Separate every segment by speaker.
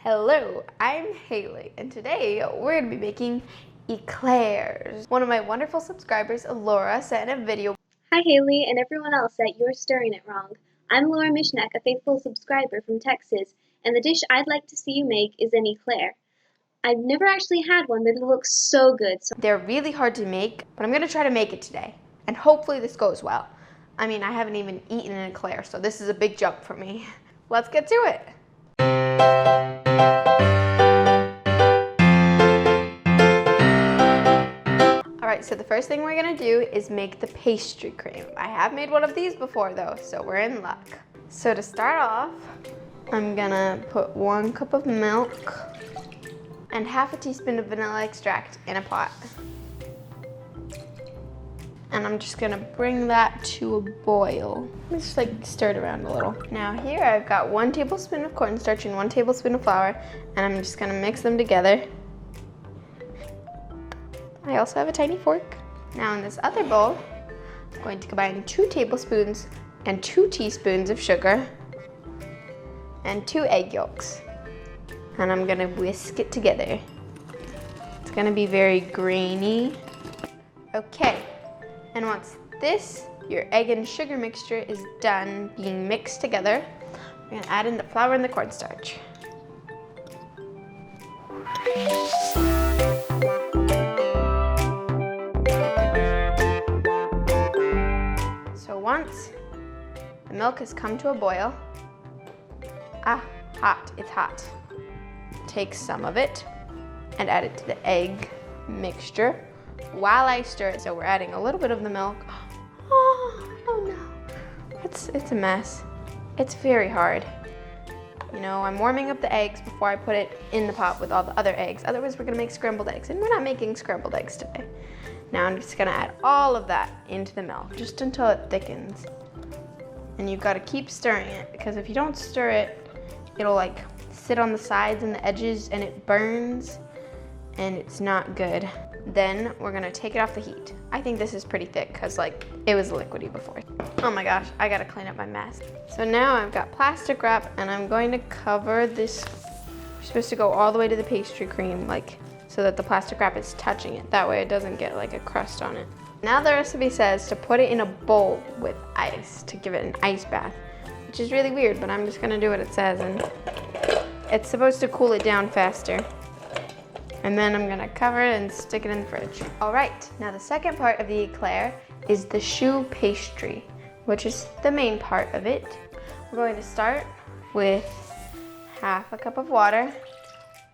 Speaker 1: Hello, I'm Haley, and today we're going to be making eclairs. One of my wonderful subscribers, Laura, sent a video.
Speaker 2: Hi Haley and everyone else that you're stirring it wrong. I'm Laura Mishnak, a faithful subscriber from Texas, and the dish I'd like to see you make is an eclair. I've never actually had one, but it looks so good.
Speaker 1: They're really hard to make, but I'm going to try to make it today, and hopefully this goes well. I mean, I haven't even eaten an eclair, so this is a big jump for me. Let's get to it. Alright, so the first thing we're gonna do is make the pastry cream. I have made one of these before though, so we're in luck. So to start off, I'm gonna put 1 cup of milk and half a teaspoon of vanilla extract in a pot. And I'm just gonna bring that to a boil. Just like stir it around a little. Now here I've got 1 tablespoon of cornstarch and 1 tablespoon of flour, and I'm just gonna mix them together. I also have a tiny fork. Now in this other bowl, I'm going to combine 2 tablespoons and 2 teaspoons of sugar and 2 egg yolks. And I'm gonna whisk it together. It's gonna be very grainy. Okay, and once your egg and sugar mixture is done being mixed together, we're gonna add in the flour and the cornstarch. Once the milk has come to a boil, hot, it's hot. Take some of it and add it to the egg mixture while I stir it. So we're adding a little bit of the milk. Oh no, it's a mess. It's very hard. You know, I'm warming up the eggs before I put it in the pot with all the other eggs. Otherwise we're gonna make scrambled eggs, and we're not making scrambled eggs today. Now I'm just gonna add all of that into the milk, just until it thickens. And you've gotta keep stirring it, because if you don't stir it, it'll like sit on the sides and the edges and it burns, and it's not good. Then we're gonna take it off the heat. I think this is pretty thick, because like it was liquidy before. Oh my gosh, I gotta clean up my mess. So now I've got plastic wrap, and I'm going to cover this. You're supposed to go all the way to the pastry cream, like, so that the plastic wrap is touching it. That way it doesn't get like a crust on it. Now the recipe says to put it in a bowl with ice to give it an ice bath, which is really weird, but I'm just gonna do what it says, and it's supposed to cool it down faster. And then I'm gonna cover it and stick it in the fridge. All right, now the second part of the eclair is the choux pastry, which is the main part of it. We're going to start with half a cup of water,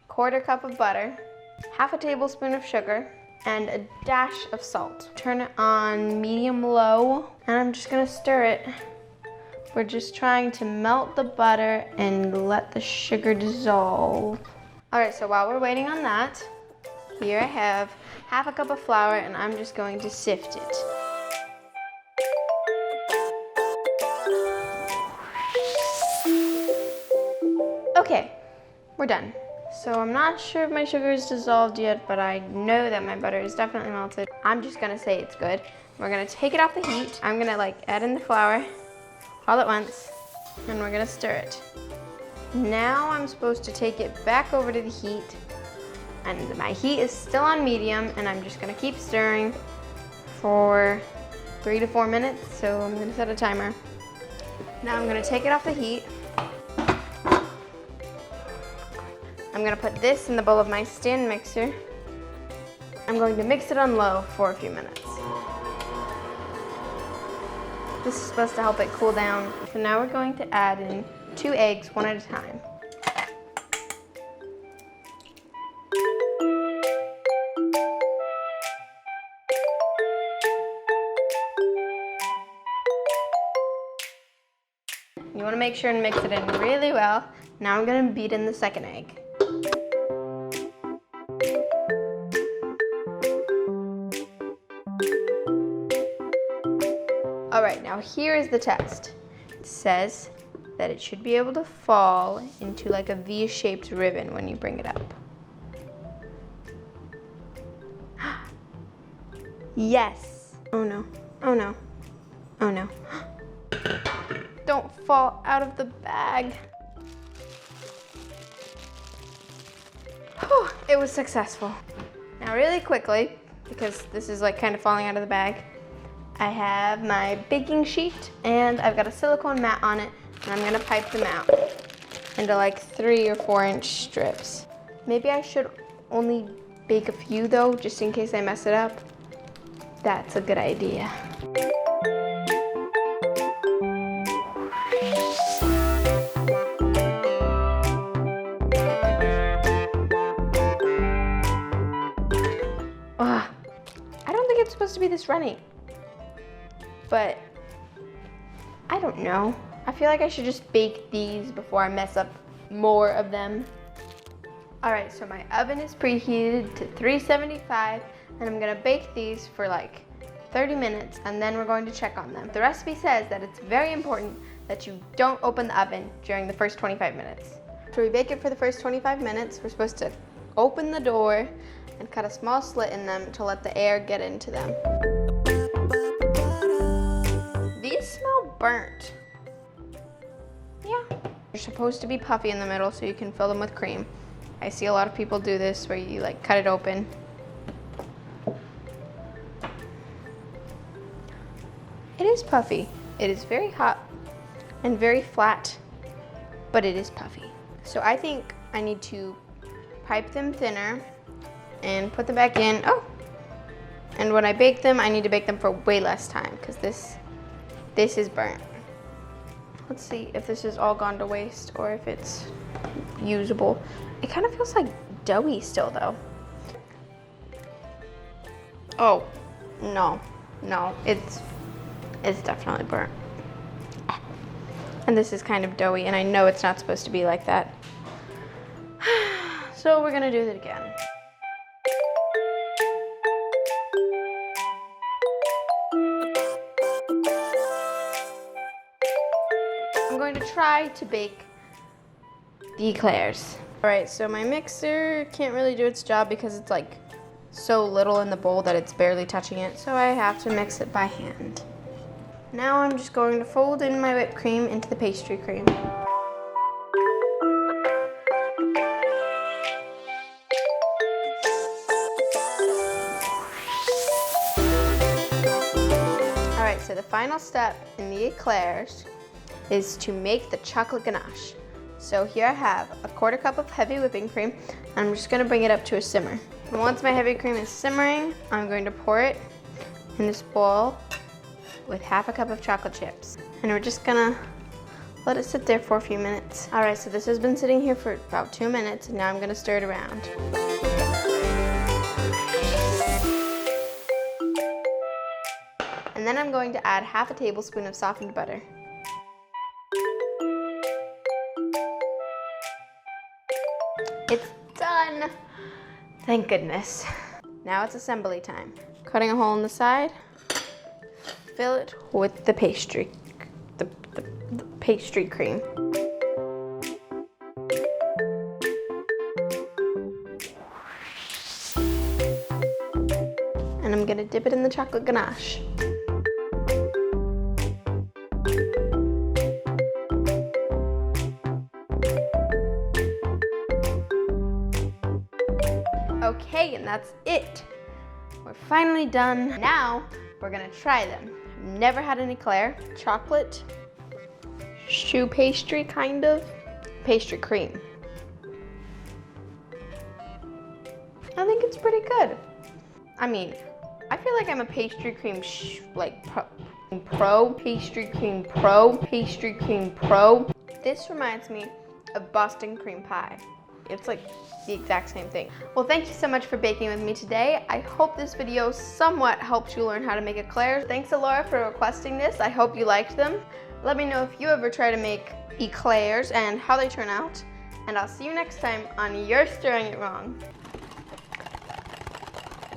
Speaker 1: 1/4 cup of butter, half a tablespoon of sugar, and a dash of salt. Turn it on medium-low, and I'm just gonna stir it. We're just trying to melt the butter and let the sugar dissolve. All right, so while we're waiting on that, here I have half a cup of flour, and I'm just going to sift it. Okay, we're done. So I'm not sure if my sugar is dissolved yet, but I know that my butter is definitely melted. I'm just gonna say it's good. We're gonna take it off the heat. I'm gonna like add in the flour all at once, and we're gonna stir it. Now I'm supposed to take it back over to the heat, and my heat is still on medium, and I'm just gonna keep stirring for 3 to 4 minutes. So I'm gonna set a timer. Now I'm gonna take it off the heat. I'm gonna put this in the bowl of my stand mixer. I'm going to mix it on low for a few minutes. This is supposed to help it cool down. So now we're going to add in 2 eggs, 1 at a time. You wanna make sure and mix it in really well. Now I'm gonna beat in the second egg. All right, now here is the test. It says that it should be able to fall into like a V-shaped ribbon when you bring it up. Yes. Oh no, oh no, oh no. Don't fall out of the bag. Whew, it was successful. Now really quickly, because this is like kind of falling out of the bag, I have my baking sheet and I've got a silicone mat on it, and I'm gonna pipe them out into like 3 or 4 inch strips. Maybe I should only bake a few though, just in case I mess it up. That's a good idea. Ugh, I don't think it's supposed to be this runny, but I don't know. I feel like I should just bake these before I mess up more of them. All right, so my oven is preheated to 375, and I'm gonna bake these for like 30 minutes, and then we're going to check on them. The recipe says that it's very important that you don't open the oven during the first 25 minutes. After we bake it for the first 25 minutes, we're supposed to open the door and cut a small slit in them to let the air get into them. These smell burnt. Yeah. They're supposed to be puffy in the middle so you can fill them with cream. I see a lot of people do this where you like cut it open. It is puffy. It is very hot and very flat, but it is puffy. So I think I need to pipe them thinner and put them back in. Oh, and when I bake them, I need to bake them for way less time because this is burnt. Let's see if this is all gone to waste or if it's usable. It kind of feels like doughy still though. Oh, no, it's definitely burnt. And this is kind of doughy, and I know it's not supposed to be like that. So we're gonna do it again. I'm going to try to bake the eclairs. All right, so my mixer can't really do its job because it's like so little in the bowl that it's barely touching it, so I have to mix it by hand. Now I'm just going to fold in my whipped cream into the pastry cream. All right, so the final step in the eclairs is to make the chocolate ganache. So here I have a 1/4 cup of heavy whipping cream, and I'm just gonna bring it up to a simmer. And once my heavy cream is simmering, I'm going to pour it in this bowl with 1/2 cup of chocolate chips. And we're just gonna let it sit there for a few minutes. All right, so this has been sitting here for about 2 minutes, and now I'm gonna stir it around. And then I'm going to add 1/2 tablespoon of softened butter. It's done! Thank goodness. Now it's assembly time. Cutting a hole in the side, fill it with the pastry, the pastry cream. And I'm gonna dip it in the chocolate ganache. Okay, and that's it. We're finally done. Now, we're gonna try them. Never had an eclair. Chocolate, choux pastry kind of, pastry cream. I think it's pretty good. I mean, I feel like I'm a pastry cream pastry cream pro. This reminds me of Boston cream pie. It's like the exact same thing. Well, thank you so much for baking with me today. I hope this video somewhat helped you learn how to make eclairs. Thanks to Laura for requesting this. I hope you liked them. Let me know if you ever try to make eclairs and how they turn out. And I'll see you next time on You're Stirring It Wrong.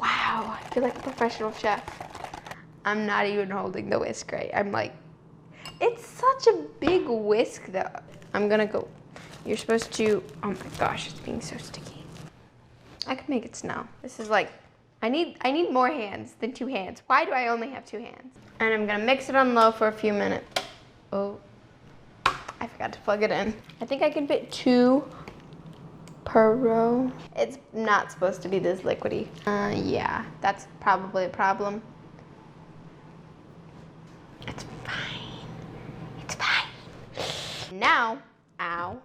Speaker 1: Wow, I feel like a professional chef. I'm not even holding the whisk right. I'm like, it's such a big whisk though. I'm gonna go. You're supposed to, oh my gosh, it's being so sticky. I could make it snow. This is like, I need more hands than 2 hands. Why do I only have 2 hands? And I'm gonna mix it on low for a few minutes. Oh, I forgot to plug it in. I think I can fit 2 per row. It's not supposed to be this liquidy. Yeah, that's probably a problem. It's fine. It's fine. Now, ow.